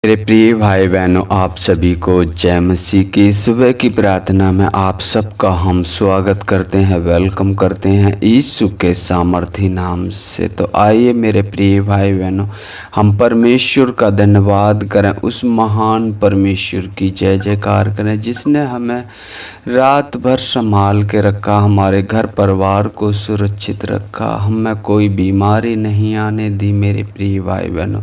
मेरे प्रिय भाई बहनों, आप सभी को जय मसीह की सुबह की प्रार्थना में आप सबका हम स्वागत करते हैं, वेलकम करते हैं यीशु के सामर्थी नाम से। तो आइए मेरे प्रिय भाई बहनों, हम परमेश्वर का धन्यवाद करें, उस महान परमेश्वर की जय जयकार करें जिसने हमें रात भर संभाल के रखा, हमारे घर परिवार को सुरक्षित रखा, हमें कोई बीमारी नहीं आने दी मेरे प्रिय भाई बहनों।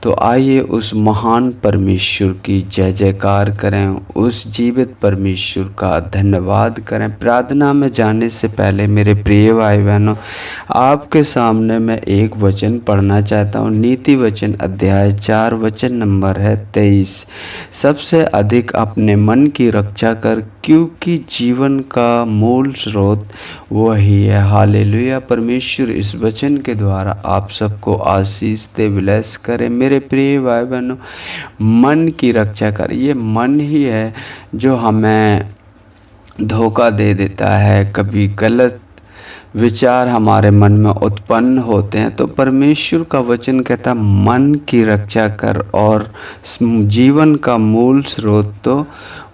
तो आइए उस महान परमेश्वर की जय जयकार करें, उस जीवित परमेश्वर का धन्यवाद करें। प्रार्थना में जाने से पहले मेरे प्रिय भाई बहनों, आपके सामने मैं एक वचन पढ़ना चाहता हूँ। नीति वचन अध्याय 4 वचन नंबर है 23। सबसे अधिक अपने मन की रक्षा कर, क्योंकि जीवन का मूल स्रोत वही है। हालेलुया। परमेश्वर इस वचन के द्वारा आप सबको आशीष दे, ब्लेस करे। मेरे प्रिय भाई बहनों, मन की रक्षा कर, ये मन ही है जो हमें धोखा दे देता है। कभी गलत विचार हमारे मन में उत्पन्न होते हैं, तो परमेश्वर का वचन कहता है मन की रक्षा कर, और जीवन का मूल स्रोत तो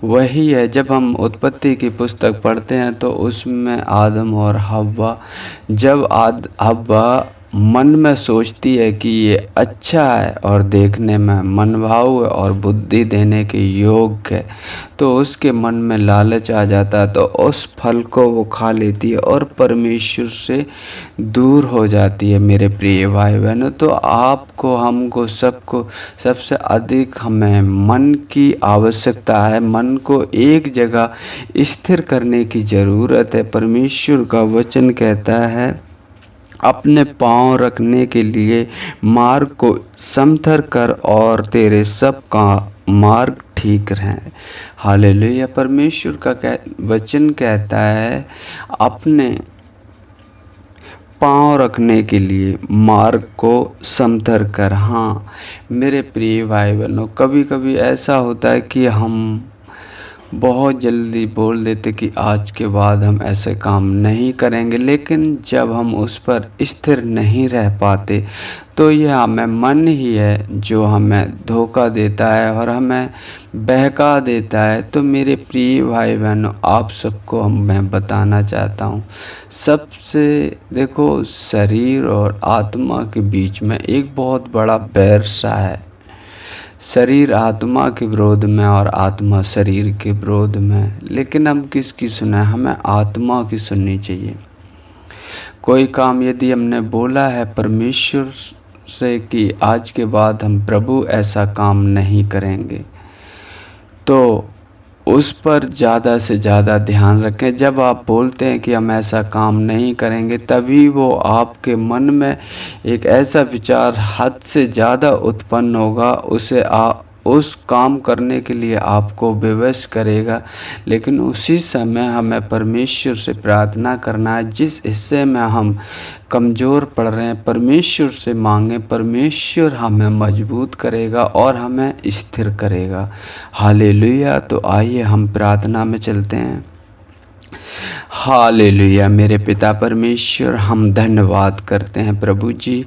वही है। जब हम उत्पत्ति की पुस्तक पढ़ते हैं तो उसमें आदम और हव्वा, जब हव्वा मन में सोचती है कि ये अच्छा है और देखने में मनभाऊ है और बुद्धि देने के योग्य है, तो उसके मन में लालच आ जाता है, तो उस फल को वो खा लेती है और परमेश्वर से दूर हो जाती है। मेरे प्रिय भाई बहनों, तो आपको, हमको, सबको सबसे अधिक हमें मन की आवश्यकता है। मन को एक जगह स्थिर करने की ज़रूरत है। परमेश्वर का वचन कहता है अपने पाँव रखने के लिए मार्ग को समथर कर और तेरे सब का मार्ग ठीक रहे। हालेलुया। परमेश्वर का वचन कहता है अपने पाँव रखने के लिए मार्ग को समथर कर। हाँ मेरे प्रिय भाई बहनों, कभी कभी ऐसा होता है कि हम बहुत जल्दी बोल देते कि आज के बाद हम ऐसे काम नहीं करेंगे, लेकिन जब हम उस पर स्थिर नहीं रह पाते तो यह हमें मन ही है जो हमें धोखा देता है और हमें बहका देता है। तो मेरे प्रिय भाई बहनों, आप सबको मैं बताना चाहता हूँ, सबसे देखो, शरीर और आत्मा के बीच में एक बहुत बड़ा बैर सा है। शरीर आत्मा के विरोध में और आत्मा शरीर के विरोध में, लेकिन हम किसकी सुने? हमें आत्मा की सुननी चाहिए। कोई काम यदि हमने बोला है परमेश्वर से कि आज के बाद हम प्रभु ऐसा काम नहीं करेंगे, तो उस पर ज़्यादा से ज़्यादा ध्यान रखें। जब आप बोलते हैं कि हम ऐसा काम नहीं करेंगे, तभी वो आपके मन में एक ऐसा विचार हद से ज़्यादा उत्पन्न होगा, उसे उस काम करने के लिए आपको विवश करेगा। लेकिन उसी समय हमें परमेश्वर से प्रार्थना करना है, जिस हिस्से में हम कमज़ोर पड़ रहे हैं परमेश्वर से मांगें। परमेश्वर हमें मजबूत करेगा और हमें स्थिर करेगा। हालेलुया। तो आइए हम प्रार्थना में चलते हैं। हालेलुया। मेरे पिता परमेश्वर, हम धन्यवाद करते हैं प्रभु जी,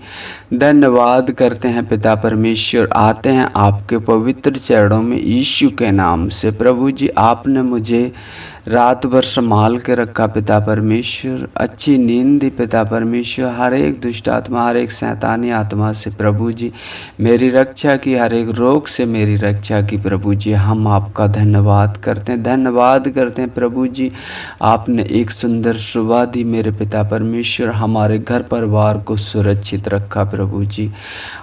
धन्यवाद करते हैं पिता परमेश्वर। आते हैं आपके पवित्र चरणों में यीशु के नाम से। प्रभु जी, आपने मुझे रात भर संभाल के रखा पिता परमेश्वर, अच्छी नींद दी पिता परमेश्वर, हर एक दुष्ट आत्मा, हर एक शैतानी आत्मा से प्रभु जी मेरी रक्षा की, हर एक रोग से मेरी रक्षा की। प्रभु जी, हम आपका धन्यवाद करते हैं, धन्यवाद करते हैं प्रभु जी। आपने एक सुंदर सुबह दी मेरे पिता परमेश्वर, हमारे घर परिवार को सुरक्षित रखा। प्रभु जी,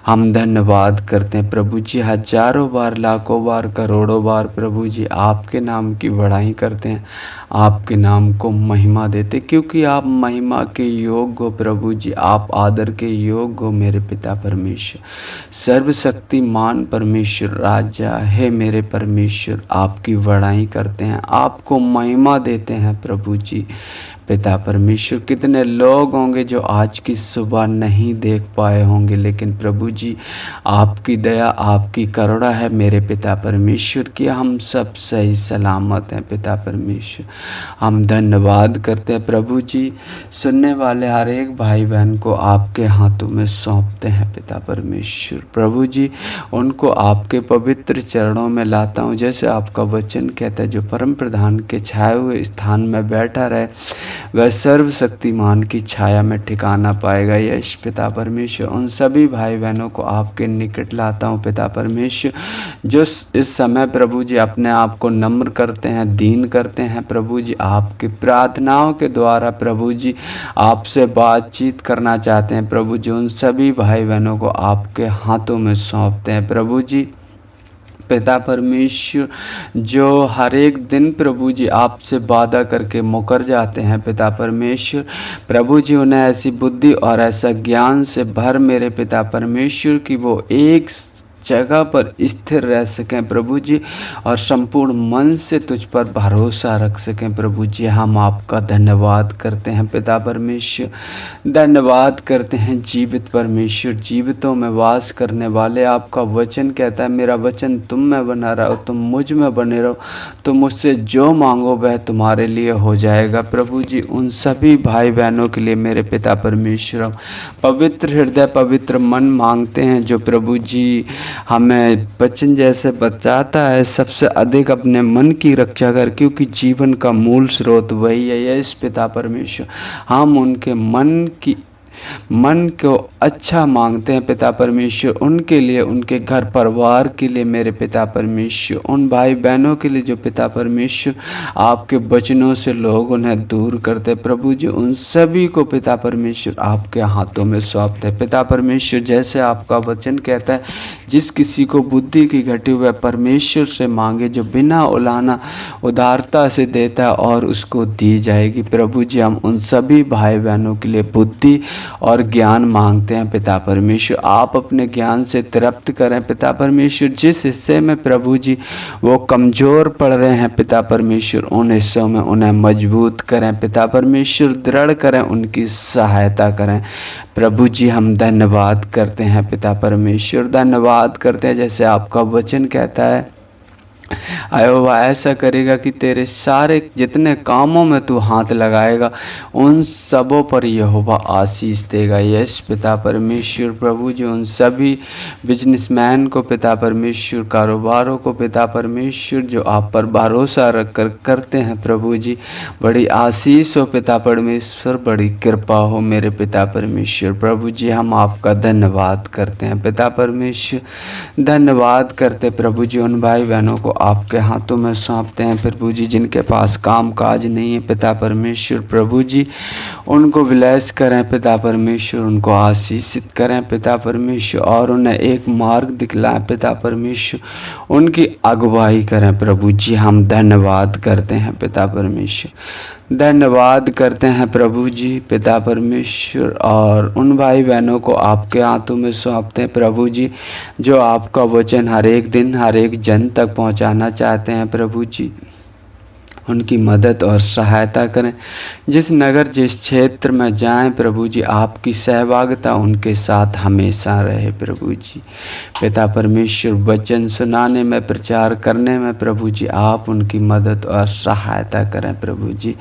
हम धन्यवाद करते हैं प्रभु जी, हजारों बार, लाखों बार, करोड़ों बार प्रभु जी आपके नाम की बड़ाई करते हैं, आपके नाम को महिमा देते, क्योंकि आप महिमा के योग्य हो प्रभु जी, आप आदर के योग्य हो मेरे पिता परमेश्वर। सर्वशक्तिमान परमेश्वर राजा है मेरे परमेश्वर, आपकी बड़ाई करते हैं, आपको महिमा देते हैं प्रभु जी। पिता परमेश्वर कितने लोग होंगे जो आज की सुबह नहीं देख पाए होंगे, लेकिन प्रभु जी आपकी दया आपकी करुणा है मेरे पिता परमेश्वर कि हम सब सही सलामत हैं। पिता परमेश्वर हम धन्यवाद करते हैं प्रभु जी, सुनने वाले हर एक भाई बहन को आपके हाथों में सौंपते हैं। पिता परमेश्वर प्रभु जी उनको आपके पवित्र चरणों में लाता हूँ। जैसे आपका वचन कहता है, जो परम प्रधान के छाए हुए स्थान में बैठा रहे वह सर्वशक्तिमान की छाया में ठिकाना पाएगा। यश पिता परमेश्वर उन सभी भाई बहनों को आपके निकट लाता हूँ। पिता परमेश्वर जो इस समय प्रभु जी अपने आप को नम्र करते हैं, दीन करते हैं, प्रभु जी आपकी प्रार्थनाओं के द्वारा प्रभु जी आपसे बातचीत करना चाहते हैं, प्रभु जी उन सभी भाई बहनों को आपके हाथों में सौंपते हैं। प्रभु जी पिता परमेश्वर जो हर एक दिन प्रभु जी आपसे वादा करके मुकर जाते हैं, पिता परमेश्वर प्रभु जी उन्हें ऐसी बुद्धि और ऐसा ज्ञान से भर मेरे पिता परमेश्वर कि वो एक जगह पर स्थिर रह सकें प्रभु जी, और संपूर्ण मन से तुझ पर भरोसा रख सकें। प्रभु जी हम आपका धन्यवाद करते हैं पिता परमेश्वर, धन्यवाद करते हैं जीवित परमेश्वर, जीवितों में वास करने वाले। आपका वचन कहता है, मेरा वचन तुम में बना रहो, तुम मुझ में बने रहो, तो मुझसे जो मांगो वह तुम्हारे लिए हो जाएगा। प्रभु जी उन सभी भाई बहनों के लिए मेरे पिता परमेश्वर पवित्र हृदय पवित्र मन मांगते हैं, जो प्रभु जी हमें वचन जैसे बताता है सबसे अधिक अपने मन की रक्षा कर, क्योंकि जीवन का मूल स्रोत वही है। यस पिता परमेश्वर हम उनके मन को अच्छा मांगते हैं पिता परमेश्वर, उनके लिए, उनके घर परिवार के लिए मेरे पिता परमेश्वर, उन भाई बहनों के लिए जो पिता परमेश्वर आपके वचनों से लोग उन्हें दूर करते। प्रभु जी उन सभी को पिता परमेश्वर आपके हाथों में सौंपते हैं। पिता परमेश्वर जैसे आपका वचन कहता है, जिस किसी को बुद्धि की घटी हुई परमेश्वर से मांगे, जो बिना उलाना उदारता से देता है और उसको दी जाएगी। प्रभु जी हम उन सभी भाई बहनों के लिए बुद्धि और ज्ञान मांगते हैं पिता परमेश्वर, आप अपने ज्ञान से तृप्त करें पिता परमेश्वर। जिस हिस्से में प्रभु जी वो कमज़ोर पड़ रहे हैं पिता परमेश्वर, उन हिस्सों में उन्हें मजबूत करें पिता परमेश्वर, दृढ़ करें, उनकी सहायता करें। प्रभु जी हम धन्यवाद करते हैं पिता परमेश्वर, धन्यवाद करते हैं जैसे आपका वचन कहता है, यहोवा ऐसा करेगा कि तेरे सारे जितने कामों में तू हाथ लगाएगा उन सबों पर यहोवा आशीष देगा। यस पिता परमेश्वर प्रभु जी उन सभी बिजनेसमैन को पिता परमेश्वर, कारोबारों को पिता परमेश्वर जो आप पर भरोसा रख कर करते हैं, प्रभु जी बड़ी आशीष हो पिता परमेश्वर, बड़ी कृपा हो मेरे पिता परमेश्वर। प्रभु जी हम आपका धन्यवाद करते हैं पिता परमेश्वर, धन्यवाद करते प्रभु जी उन भाई बहनों को आपके हाथों में सौंपते हैं प्रभु जी, जिनके पास काम काज नहीं है पिता परमेश्वर, प्रभु जी उनको ब्लेस करें पिता परमेश्वर, उनको आशीषित करें पिता परमेश्वर, और उन्हें एक मार्ग दिखलाएं पिता परमेश्वर, उनकी अगुवाई करें प्रभु जी। हम धन्यवाद करते हैं पिता परमेश्वर, धन्यवाद करते हैं प्रभु जी पिता परमेश्वर, और उन भाई बहनों को आपके हाथों में सौंपते हैं प्रभु जी, जो आपका वचन हर एक दिन हर एक जन तक पहुंचाना चाहते हैं। प्रभु जी उनकी मदद और सहायता करें, जिस नगर जिस क्षेत्र में जाएं प्रभु जी आपकी सहभागिता उनके साथ हमेशा रहे। प्रभु जी पिता परमेश्वर वचन सुनाने में, प्रचार करने में प्रभु जी आप उनकी मदद और सहायता करें। प्रभु जी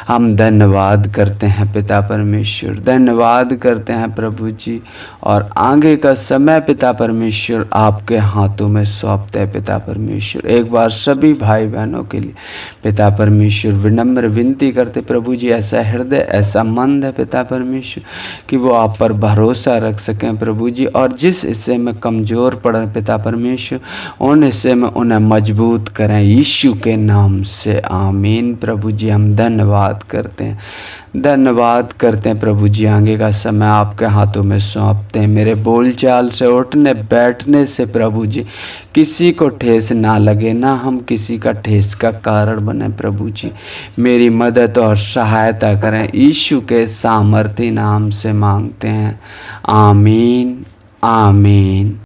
हम धन्यवाद करते हैं पिता परमेश्वर, धन्यवाद करते हैं प्रभु जी, और आगे का समय पिता परमेश्वर आपके हाथों में सौंपते हैं पिता परमेश्वर। एक बार सभी भाई बहनों के लिए पिता परमेश्वर विनम्र विनती करते प्रभु जी, ऐसा हृदय ऐसा मन है पिता परमेश्वर कि वो आप पर भरोसा रख सकें प्रभु जी, और जिस हिस्से में कमज़ोर पड़े पिता परमेश्वर उन हिस्से में उन्हें मजबूत करें यीशु के नाम से, आमीन। प्रभु जी हम धन्यवाद करते हैं, धन्यवाद करते हैं प्रभु जी, आगे का समय आपके हाथों में सौंपते हैं। मेरे बोलचाल से, उठने बैठने से प्रभु जी किसी को ठेस ना लगे, ना हम किसी का ठेस का कारण बने। प्रभु जी मेरी मदद और सहायता करें, यीशु के सामर्थी नाम से मांगते हैं, आमीन आमीन।